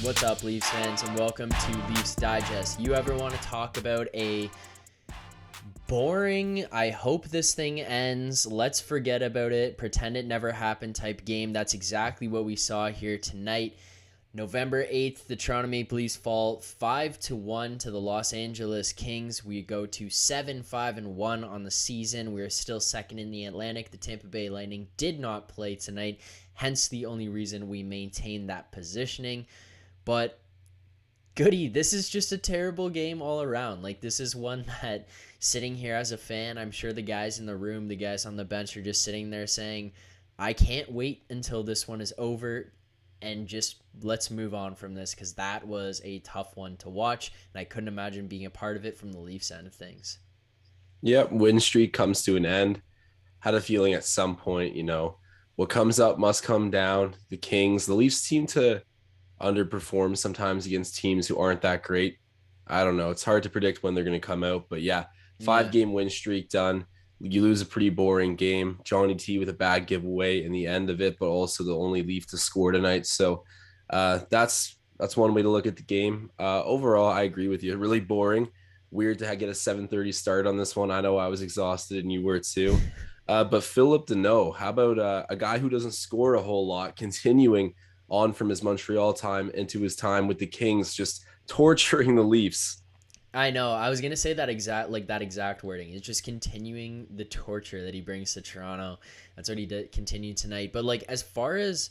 What's up, Leafs fans, and welcome to Leafs Digest. You ever want to talk about a boring, I hope this thing ends, let's forget about it, pretend it never happened type game? That's exactly what we saw here tonight. November 8th, the Toronto Maple Leafs fall 5-1 to the Los Angeles Kings. We go to 7-5-1 on the season. We are still second in the Atlantic. The Tampa Bay Lightning did not play tonight, hence the only reason we maintain that positioning. But goody, this is just a terrible game all around. Like, this is one that, sitting here as a fan, I'm sure the guys in the room, the guys on the bench are just sitting there saying, I can't wait until this one is over and just let's move on from this, because that was a tough one to watch, and I couldn't imagine being a part of it from the Leafs end of things. Yep, win streak comes to an end. Had a feeling at some point, what comes up must come down. The Kings, the Leafs seem to underperform sometimes against teams who aren't that great. I don't know. It's hard to predict when they're going to come out, but yeah, Yeah. 5-game win streak done. You lose a pretty boring game. Johnny T with a bad giveaway in the end of it, but also the only Leaf to score tonight. So that's one way to look at the game. Overall, I agree with you. Really boring. Weird to get a 7:30 start on this one. I know I was exhausted and you were too. But Philip Deneau, how about a guy who doesn't score a whole lot, continuing on from his Montreal time into his time with the Kings, just torturing the Leafs. I know. I was gonna say that exact wording. It's just continuing the torture that he brings to Toronto. That's what he did continue tonight. But as far as,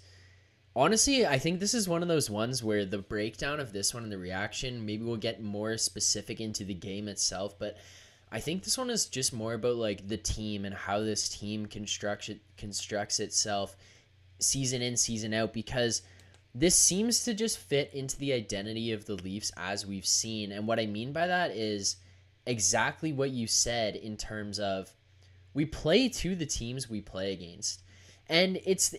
honestly, I think this is one of those ones where the breakdown of this one and the reaction, maybe we'll get more specific into the game itself, but I think this one is just more about the team and how this team constructs itself season in, season out, because this seems to just fit into the identity of the Leafs as we've seen. And what I mean by that is exactly what you said, in terms of we play to the teams we play against. And it's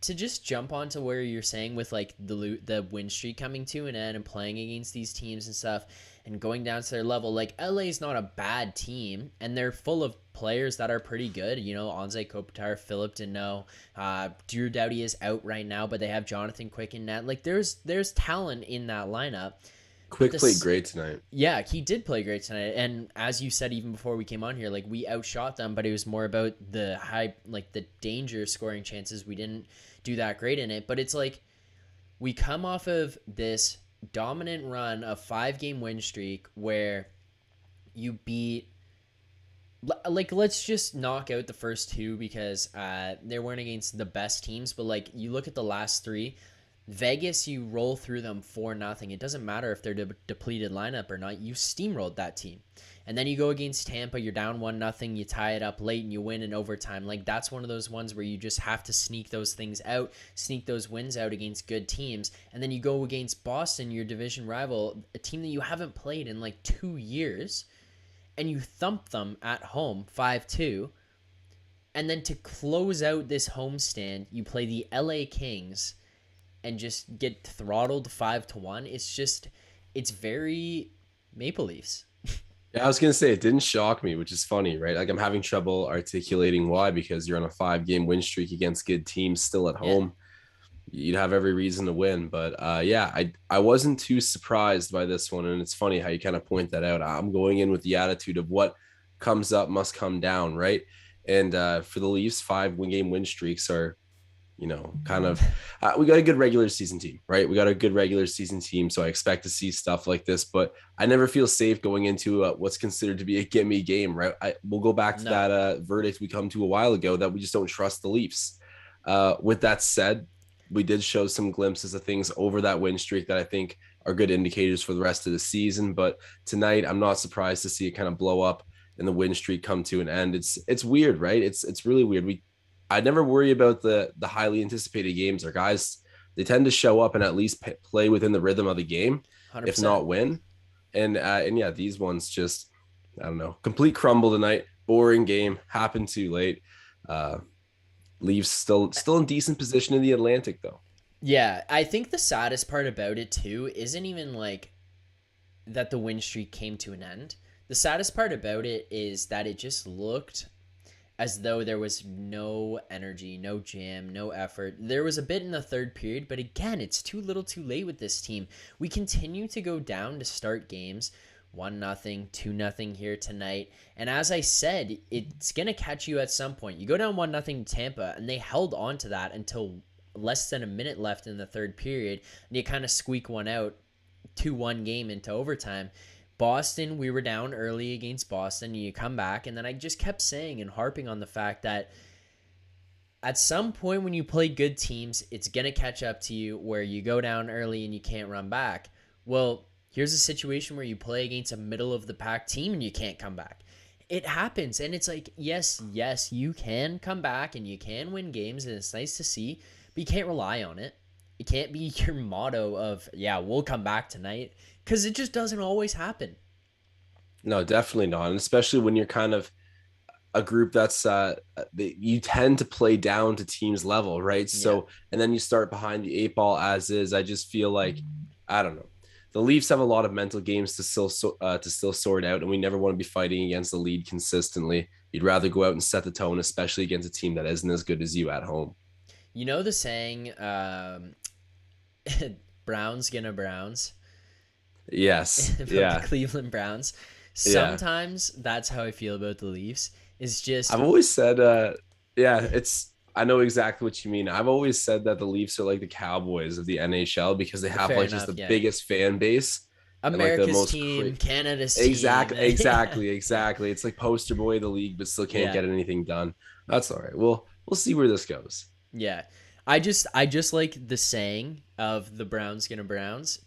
to just jump onto where you're saying with the win streak coming to an end and playing against these teams and stuff and going down to their level. LA is not a bad team, and they're full of players that are pretty good. Anze Kopitar, Phillips Deneau, Drew Doughty is out right now, but they have Jonathan Quick in net. There's talent in that lineup. Quick played great tonight. Yeah, he did play great tonight. And as you said, even before we came on here, we outshot them, but it was more about the high, the danger scoring chances. We didn't do that great in it. But it's we come off of this dominant run of 5-game win streak where you beat, let's just knock out the first two, because they weren't against the best teams. But you look at the last three, Vegas, you roll through them 4-0. It doesn't matter if they're depleted lineup or not. You steamrolled that team. And then you go against Tampa, you're down 1-0, you tie it up late, and you win in overtime. That's one of those ones where you just have to sneak those things out, sneak those wins out against good teams. And then you go against Boston, your division rival, a team that you haven't played in 2 years, and you thump them at home 5-2. And then to close out this homestand, you play the LA Kings and just get throttled 5-1. It's very Maple Leafs. Yeah, I was gonna say it didn't shock me, which is funny, right? I'm having trouble articulating why, because you're on a 5-game win streak against good teams still at home. Yeah. You'd have every reason to win. But yeah, I wasn't too surprised by this one. And it's funny how you kind of point that out. I'm going in with the attitude of what comes up must come down, right? And for the Leafs, 5-game win streaks are, kind of, we got a good regular season team, right? We got a good regular season team. So I expect to see stuff like this, but I never feel safe going into what's considered to be a gimme game, right? We'll go back to that verdict we come to a while ago, that we just don't trust the Leafs. With that said, we did show some glimpses of things over that win streak that I think are good indicators for the rest of the season. But tonight, I'm not surprised to see it kind of blow up and the win streak come to an end. It's weird, right? It's really weird. I never worry about the highly anticipated games. Our guys, they tend to show up and at least play within the rhythm of the game, 100%. If not win. And yeah, these ones just, I don't know, complete crumble tonight. Boring game, happened too late. Leaves still in decent position in the Atlantic, though. Yeah, I think the saddest part about it too isn't even that the win streak came to an end. The saddest part about it is that it just looked as though there was no energy, no jam, no effort. There was a bit in the third period, but again, it's too little too late with this team. We continue to go down to start games. 1-0, 2-0 here tonight. And as I said, it's going to catch you at some point. You go down 1-0 to Tampa, and they held on to that until less than a minute left in the third period. And you kind of squeak one out, 2-1 game into overtime. Boston, we were down early against Boston. You come back, and then I just kept saying and harping on the fact that at some point when you play good teams, it's going to catch up to you where you go down early and you can't run back. Well, here's a situation where you play against a middle-of-the-pack team and you can't come back. It happens, and it's like, yes, you can come back and you can win games, and it's nice to see, but you can't rely on it. It can't be your motto of, yeah, we'll come back tonight, because it just doesn't always happen. No, definitely not. And especially when you're kind of a group that's you tend to play down to teams level, right? So, and then you start behind the 8 ball as is. I just feel like, I don't know. The Leafs have a lot of mental games to still sort out, and we never want to be fighting against the lead consistently. You'd rather go out and set the tone, especially against a team that isn't as good as you at home. You know the saying, Browns gonna Browns? Yes. The Cleveland Browns. Sometimes that's how I feel about the Leafs. It's just, I've always said, I know exactly what you mean. I've always said that the Leafs are like the Cowboys of the NHL because they have just the biggest fan base. America's and most team, Canada's team. Exactly. It's like poster boy of the league, but still can't get anything done. That's all right. We'll see where this goes. Yeah. I just like the saying of the Browns gonna Browns,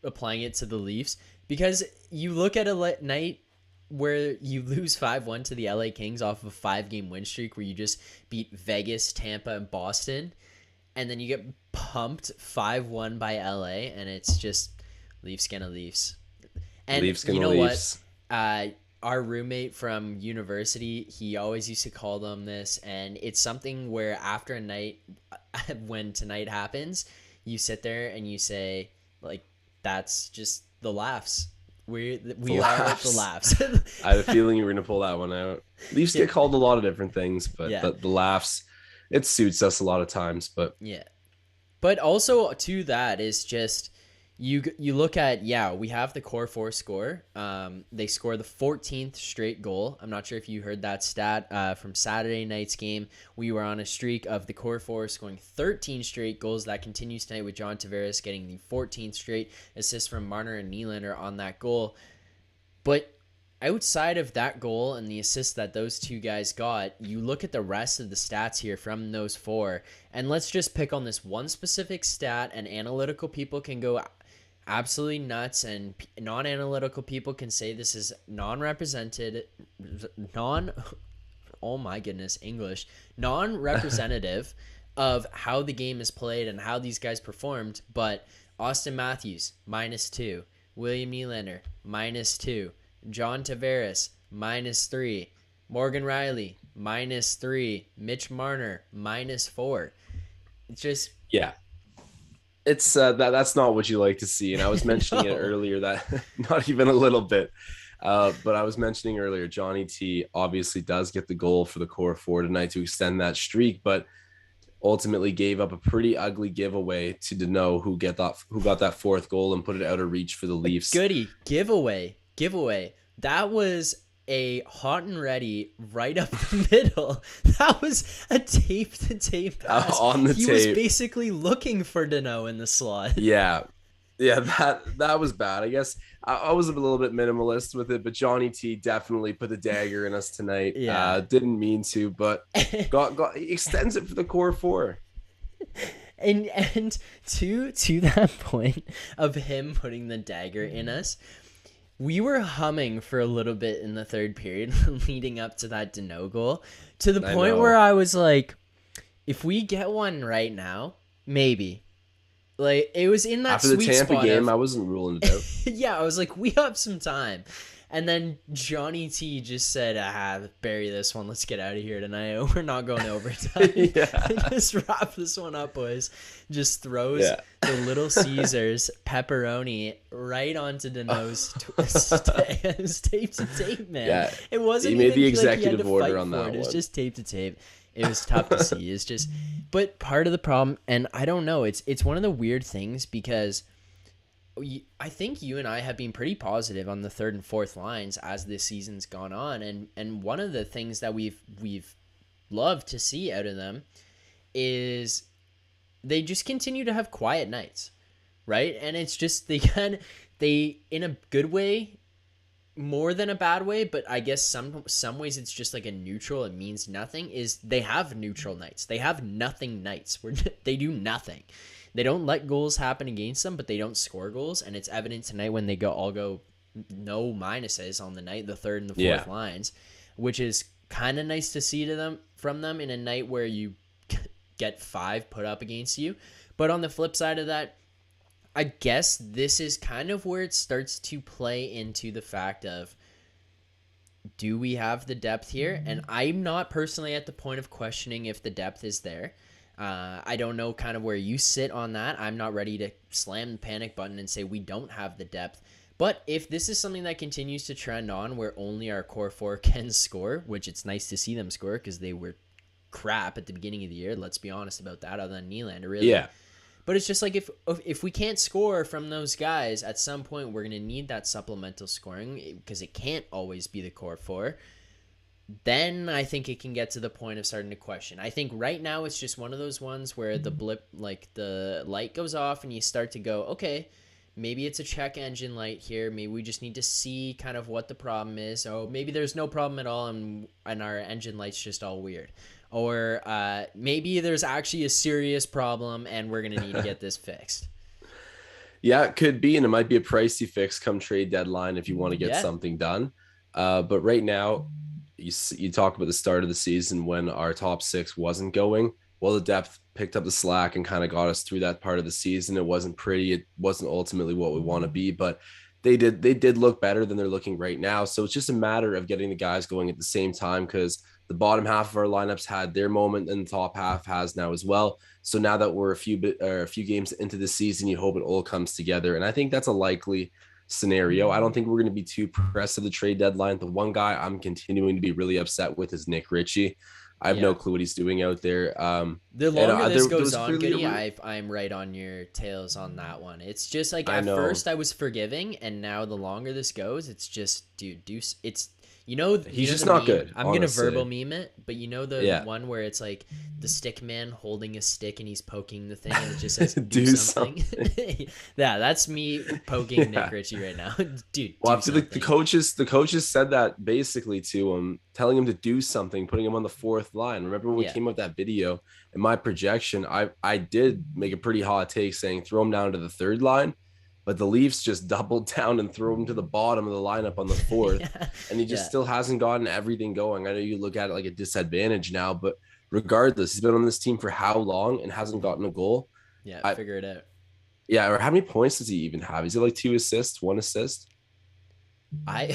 applying it to the Leafs, because you look at a night where you lose 5-1 to the LA Kings off of a 5-game win streak where you just beat Vegas, Tampa, and Boston, and then you get pumped 5-1 by LA, and it's just Leafs gonna Leafs. And Leafs gonna you know Leafs. What? Our roommate from university, he always used to call them this, and it's something where after a night, when tonight happens, you sit there and you say, like, that's just the laughs. We are the laughs. I had a feeling you were going to pull that one out. Leafs get called a lot of different things, but the laughs, it suits us a lot of times. But yeah. But also to that is just, you look at, we have the core four score. They score the 14th straight goal. I'm not sure if you heard that stat from Saturday night's game. We were on a streak of the core four scoring 13 straight goals. That continues tonight with John Tavares getting the 14th straight assist from Marner and Nylander on that goal. But outside of that goal and the assist that those two guys got, you look at the rest of the stats here from those four, and let's just pick on this one specific stat, and analytical people can go absolutely nuts, and non-analytical people can say this is non-representative of how the game is played and how these guys performed. But Austin Matthews, -2. William Nylander, -2. John Tavares, -3. Morgan Riley, -3. Mitch Marner, -4. It's just... Yeah. It's that's not what you like to see. And I was mentioning it earlier, that not even a little bit. But I was mentioning earlier, Johnny T obviously does get the goal for the core four tonight to extend that streak, but ultimately gave up a pretty ugly giveaway to Deneau, who got that fourth goal and put it out of reach for the Leafs. Goody giveaway. That was a hot and ready right up the middle. That was a tape-to-tape pass. On the tape. He was basically looking for Deneau in the slot. Yeah, that was bad. I guess I was a little bit minimalist with it, but Johnny T definitely put the dagger in us tonight. Yeah. Didn't mean to, but he extends it for the core four. And to that point of him putting the dagger in us, we were humming for a little bit in the third period leading up to that Deneau goal, to the point where I was like, if we get one right now, maybe. Like, it was in that after sweet the Tampa spot game, I wasn't ruling it out. Yeah, I was like, we have some time. And then Johnny T just said, bury this one. Let's get out of here tonight. We're not going to overtime. Yeah. Just wrap this one up, boys. Just throws Yeah. the Little Caesars pepperoni right onto Dano's it was tape to tape, man. Yeah. It wasn't He made even the like he had executive to order fight on for that it. It was one. just tape to tape. It was tough to see. It's just, but part of the problem, and I don't know, it's one of the weird things because I think you and I have been pretty positive on the third and fourth lines as this season's gone on, and one of the things that we've loved to see out of them is they just continue to have quiet nights, right? And it's just they in a good way, more than a bad way, but I guess some ways it's just like a neutral, it means nothing, is they have neutral nights. They have nothing nights where they do nothing. They don't let goals happen against them, but they don't score goals, and it's evident tonight when they all go no minuses on the night, the third and the fourth lines, which is kind of nice to see from them in a night where you get 5 put up against you. But on the flip side of that, I guess this is kind of where it starts to play into the fact of, do we have the depth here? And I'm not personally at the point of questioning if the depth is there. I don't know kind of where you sit on that. I'm not ready to slam the panic button and say we don't have the depth. But if this is something that continues to trend on where only our core 4 can score, which it's nice to see them score because they were crap at the beginning of the year. Let's be honest about that, other than Nylander, really. Yeah. But it's just like if we can't score from those guys, at some point we're going to need that supplemental scoring because it can't always be the core 4. Then I think it can get to the point of starting to question. I think right now it's just one of those ones where the blip, like the light goes off and you start to go, okay, maybe it's a check engine light here. Maybe we just need to see kind of what the problem is. Oh, maybe there's no problem at all and our engine light's just all weird. Or maybe there's actually a serious problem and we're going to need to get this fixed. Yeah, it could be. And it might be a pricey fix come trade deadline if you want to get something done. But right now, you talk about the start of the season when our top 6 wasn't going. Well, the depth picked up the slack and kind of got us through that part of the season. It wasn't pretty. It wasn't ultimately what we want to be, but they did look better than they're looking right now. So it's just a matter of getting the guys going at the same time because the bottom half of our lineups had their moment and the top half has now as well. So now that we're a few games into the season, you hope it all comes together. And I think that's a likely scenario. I don't think we're going to be too pressed of the trade deadline. The one guy I'm continuing to be really upset with is Nick Ritchie. I have no clue what he's doing out there. The longer this goes on, Goody, I'm right on your tails on that one. It's just like at first I was forgiving, and now the longer this goes, it's just, dude, it's he's just not good. I'm gonna verbal meme it, but the one where it's like the stick man holding a stick and he's poking the thing and it just says do something. Yeah, that's me poking Nick Ritchie right now, dude. Well, I feel like the coaches said that basically to him, telling him to do something, putting him on the 4th line. Remember when we came up with that video? In my projection, I did make a pretty hot take saying throw him down to the 3rd line. But the Leafs just doubled down and threw him to the bottom of the lineup on the 4th. And he just still hasn't gotten everything going. I know you look at it like a disadvantage now, but regardless, he's been on this team for how long and hasn't gotten a goal? Yeah, figure it out. Yeah, or how many points does he even have? Is it like 2 assists, 1 assist? I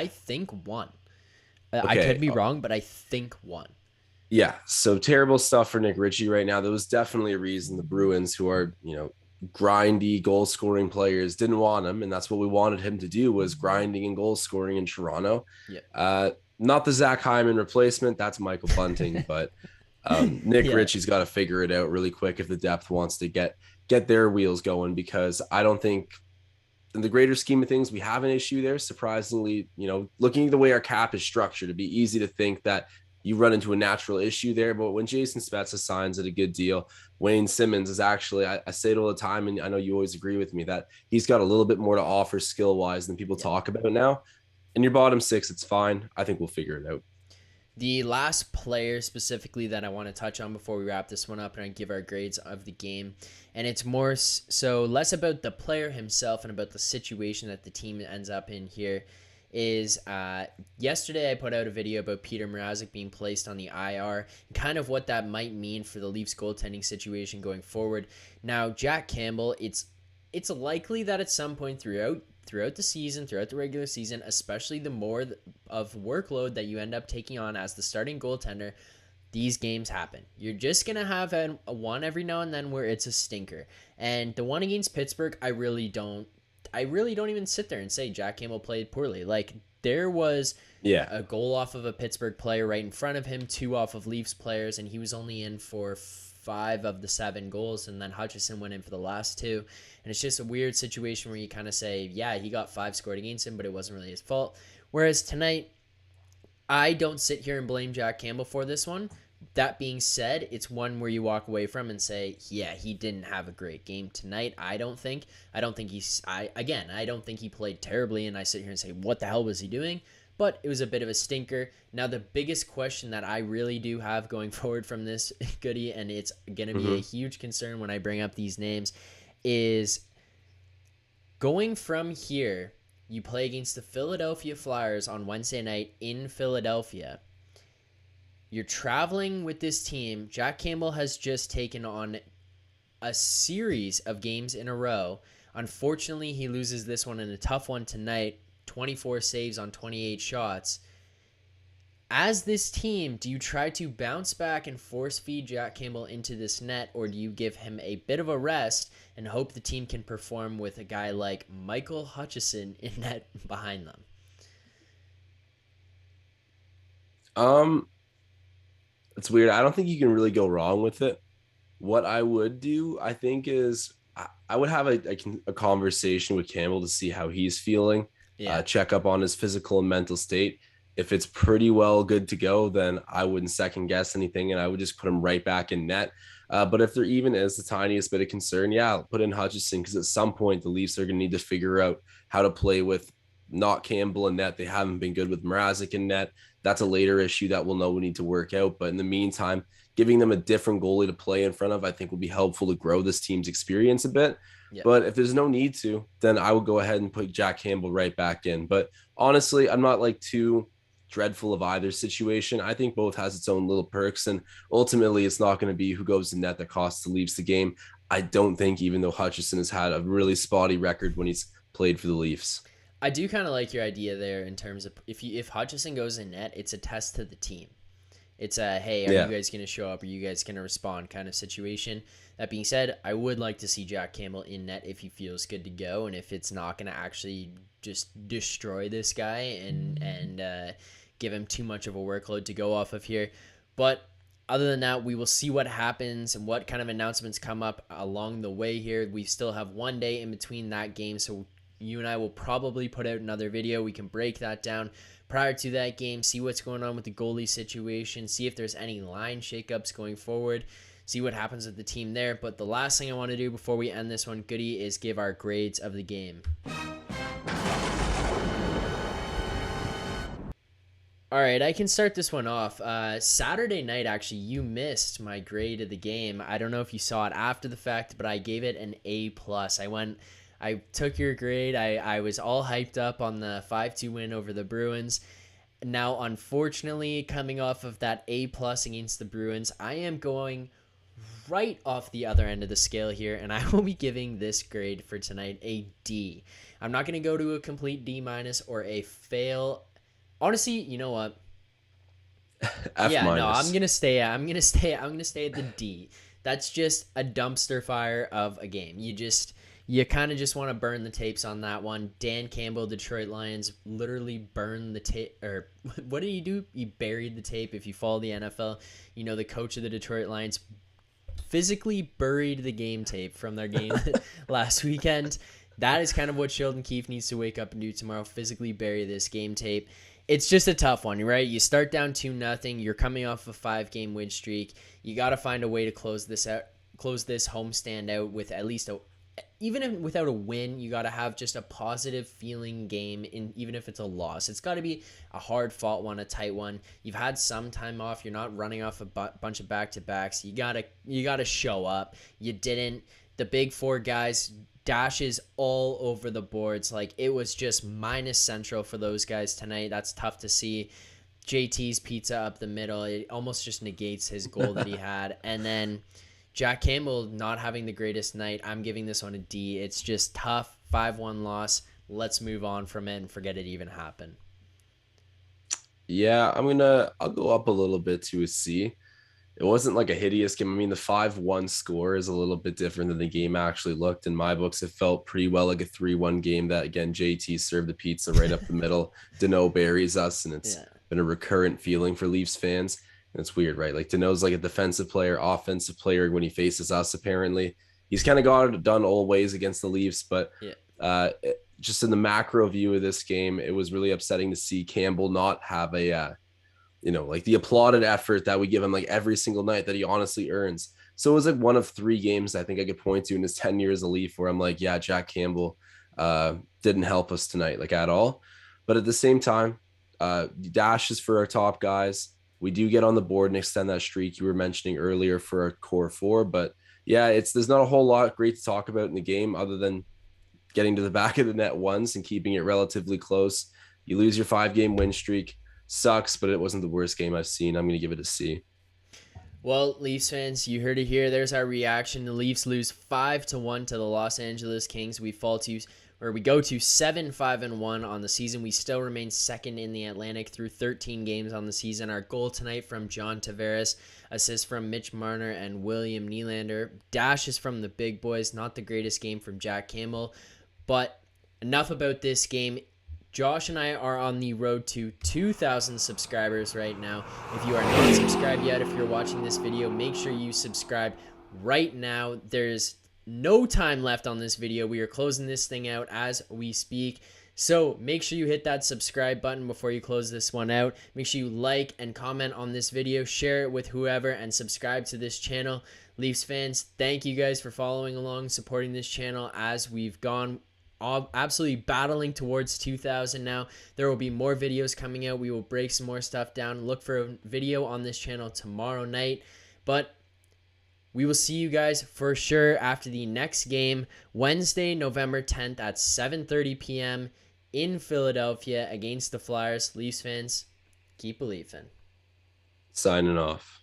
think 1. Okay. I could be wrong, but I think 1. Yeah, so terrible stuff for Nick Ritchie right now. There was definitely a reason the Bruins, who are, grindy goal scoring players, didn't want him, and that's what we wanted him to do, was grinding and goal scoring in Toronto. Not the Zach Hyman replacement, that's Michael Bunting, but Nick Ritchie's got to figure it out really quick if the depth wants to get their wheels going, because I don't think in the greater scheme of things we have an issue there. Surprisingly, looking at the way our cap is structured, it'd be easy to think that you run into a natural issue there. But when Jason Spezza signs at a good deal, Wayne Simmons is actually, I say it all the time, and I know you always agree with me, that he's got a little bit more to offer skill-wise than people talk about now. In your bottom 6, it's fine. I think we'll figure it out. The last player specifically that I want to touch on before we wrap this one up and give our grades of the game, and it's more so less about the player himself and about the situation that the team ends up in here, is yesterday I put out a video about Peter Mrazek being placed on the IR and kind of what that might mean for the Leafs goaltending situation going forward. Now, Jack Campbell, it's likely that at some point throughout throughout the season, throughout the regular season, especially the more of workload that you end up taking on as the starting goaltender, these games happen. You're just going to have a one every now and then where it's a stinker. And the one against Pittsburgh, I really don't even sit there and say Jack Campbell played poorly. Like, there was a goal off of a Pittsburgh player right in front of him, 2 off of Leafs players, and he was only in for 5 of the 7 goals, and then Hutchinson went in for the last 2. And it's just a weird situation where you kind of say, yeah, he got 5 scored against him, but it wasn't really his fault. Whereas tonight, I don't sit here and blame Jack Campbell for this one. That being said, it's one where you walk away from and say, yeah, he didn't have a great game tonight. I don't think he played terribly, and I sit here and say, what the hell was he doing? But it was a bit of a stinker. Now, the biggest question that I really do have going forward from this, Goody, and it's going to be a huge concern when I bring up these names, is going from here, you play against the Philadelphia Flyers on Wednesday night in Philadelphia. You're traveling with this team. Jack Campbell has just taken on a series of games in a row. Unfortunately, he loses this one in a tough one tonight. 24 saves on 28 shots. As this team, do you try to bounce back and force feed Jack Campbell into this net, or do you give him a bit of a rest and hope the team can perform with a guy like Michael Hutchison in net behind them? It's weird. I don't think you can really go wrong with it. What I would do, I think, is I would have a conversation with Campbell to see how he's feeling, check up on his physical and mental state. If it's pretty well good to go, then I wouldn't second guess anything, and I would just put him right back in net. But if there even is the tiniest bit of concern, I'll put in Hutchison, because at some point the Leafs are going to need to figure out how to play with not Campbell in net. They haven't been good with Mrazek in net. That's a later issue that we'll know we need to work out. But in the meantime, giving them a different goalie to play in front of, I think will be helpful to grow this team's experience a bit. Yep. But if there's no need to, then I would go ahead and put Jack Campbell right back in. But honestly, I'm not like too dreadful of either situation. I think both has its own little perks, and ultimately it's not going to be who goes in net that costs the Leafs the game. I don't think, even though Hutchison has had a really spotty record when he's played for the Leafs. I do kind of like your idea there in terms of if Hutchison goes in net, it's a test to the team. It's a, hey, are you guys going to show up? Are you guys going to respond kind of situation? That being said, I would like to see Jack Campbell in net if he feels good to go, and if it's not going to actually just destroy this guy and give him too much of a workload to go off of here. But other than that, we will see what happens and what kind of announcements come up along the way here. We still have one day in between that game, so you and I will probably put out another video. We can break that down prior to that game, see what's going on with the goalie situation, see if there's any line shakeups going forward, see what happens with the team there. But the last thing I want to do before we end this one, Goody, is give our grades of the game. All right, I can start this one off. Saturday night, actually, you missed my grade of the game. I don't know if you saw it after the fact, but I gave it an A+. I took your grade. I was all hyped up on the 5-2 win over the Bruins. Now, unfortunately, coming off of that A+ against the Bruins, I am going right off the other end of the scale here, and I will be giving this grade for tonight a D. I'm not going to go to a complete D- or a fail. Honestly, you know what? F-. No, I'm gonna stay at the D. That's just a dumpster fire of a game. You kind of just want to burn the tapes on that one. Dan Campbell, Detroit Lions, literally burned the tape. Or what did he do? He buried the tape. If you follow the NFL, you know the coach of the Detroit Lions physically buried the game tape from their game last weekend. That is kind of what Sheldon Keefe needs to wake up and do tomorrow, physically bury this game tape. It's just a tough one, right? You start down 2-0. You're coming off a 5-game win streak. You got to find a way to close this homestand out with at least even without a win, you got to have just a positive feeling game, even if it's a loss. It's got to be a hard-fought one, a tight one. You've had some time off. You're not running off a bunch of back-to-backs. You gotta show up. You didn't. The big four guys, dashes all over the boards. Like, it was just minus central for those guys tonight. That's tough to see. JT's pizza up the middle, it almost just negates his goal that he had. And then Jack Campbell not having the greatest night. I'm giving this one a D. It's just tough. 5-1 loss. let's move on from it and forget it even happened. Yeah, I'll go up a little bit to a C. It wasn't like a hideous game. I mean, the 5-1 score is a little bit different than the game actually looked. In my books, it felt pretty well like a 3-1 game that, again, JT served the pizza right up the middle. Dano buries us, and it's Yeah. been a recurrent feeling for Leafs fans. And it's weird, right? Like Dano's like a defensive player, offensive player when he faces us, apparently. He's kind of got it done all ways against the Leafs, but Yeah. just in the macro view of this game, it was really upsetting to see Campbell not have like the applauded effort that we give him like every single night that he honestly earns. So it was like one of 3 games I think I could point to in his 10 years of Leaf where I'm like, yeah, Jack Campbell didn't help us tonight, like at all. But at the same time, dashes for our top guys. We do get on the board and extend that streak you were mentioning earlier for our core 4. But yeah, there's not a whole lot great to talk about in the game other than getting to the back of the net once and keeping it relatively close. You lose your 5-game win streak. Sucks, but it wasn't the worst game I've seen. I'm going to give it a C. Well, Leafs fans, you heard it here. There's our reaction. The Leafs lose 5-1 to the Los Angeles Kings. We go to 7-5-1 on the season. We still remain second in the Atlantic through 13 games on the season. Our goal tonight from John Tavares, assist from Mitch Marner and William Nylander. Dashes from the big boys. Not the greatest game from Jack Campbell. But enough about this game. Josh and I are on the road to 2,000 subscribers right now. If you are not subscribed yet, if you're watching this video, make sure you subscribe right now. There's no time left on this video. We are closing this thing out as we speak. So make sure you hit that subscribe button before you close this one out. Make sure you like and comment on this video, share it with whoever, and subscribe to this channel. Leafs fans, thank you guys for following along, supporting this channel as we've gone absolutely battling towards 2,000 now. There will be more videos coming out. We will break some more stuff down. Look for a video on this channel tomorrow night. But we will see you guys for sure after the next game, Wednesday, November 10th at 7:30 p.m. in Philadelphia against the Flyers. Leafs fans, keep believing. Signing off.